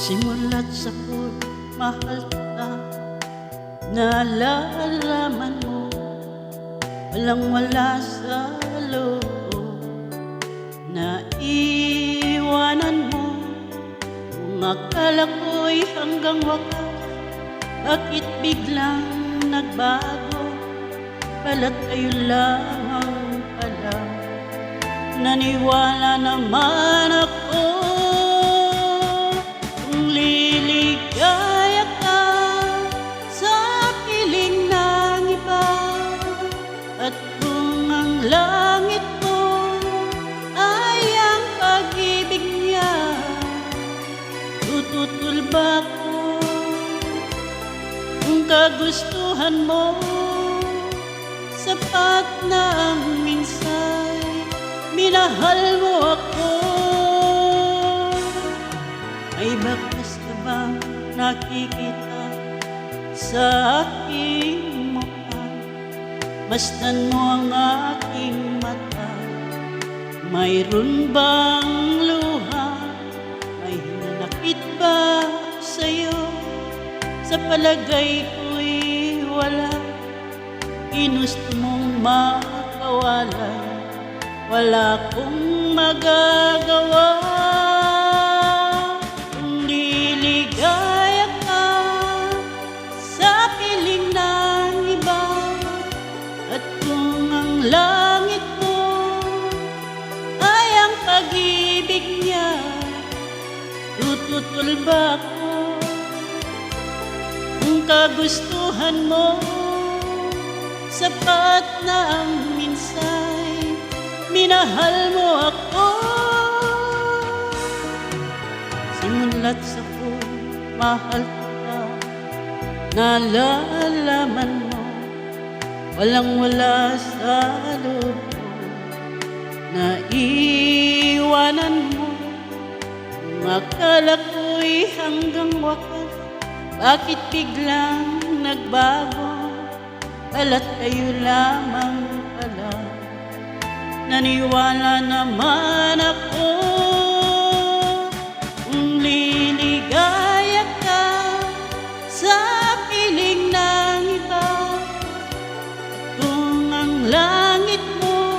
Simula't sa'ko'y mahal kita, nalalaman mo, walang-wala sa loob ko. Naiwanan mo, kung akala ko'y hanggang wakas, bakit biglang nagbago? Pala't kayo lamang pala. Naniwala naman ako kung liligaya ka sa piling ng iba, at kung ang langit mo ay ang pag-ibig niya, tututul ba ko kung kagustuhan mo? Sapat na ang minsay minahal mo ako. May bakas ka bang nakikita sa aking mukha? Masdan mo ang aking mata. Mayroon bang luha? May hinanakit ba sa'yo? Sa palagay ko'y wala. Ginusto mong makawala, wala akong magagawa. Kung liligaya ka sa piling ng iba, at kung ang langit mo ay ang pag-ibig niya, tututul ba ko kung kagustuhan mo? Sapat na ang minsay minahal mo ako. Simula't sa'ko'y mahal kita, nalalaman mo, walang-wala sa loob ko. Naiwanan mo, kung akala ko'y hanggang wakas, bakit biglang nagbago? Pala't kayo lamang pala. Naniwala naman ako kung liligaya ka sa piling ng iba, at kung ang langit mo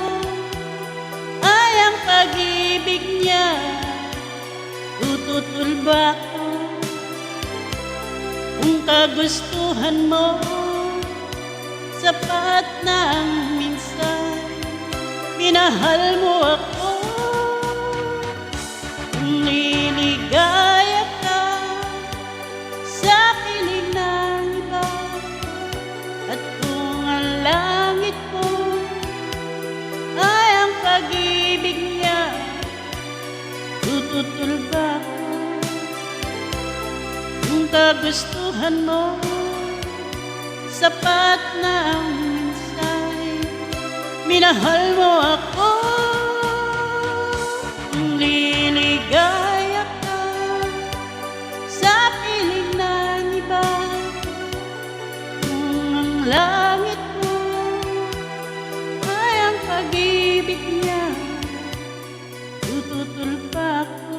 ay ang pag-ibig niya, tututul ba ko kung kagustuhan mo? Sapat na ang minsay minahal mo ako. Kung liligaya ka sa piling ng iba, at kung ang langit mo ay ang pag-ibig niya, tututul ba ko kung kagustuhan mo? Sapat na ang minsay minahal mo ako. Kung liligaya ka sa piling ng iba, kung ang langit mo ay ang pag-ibig niya, tututul pa ako.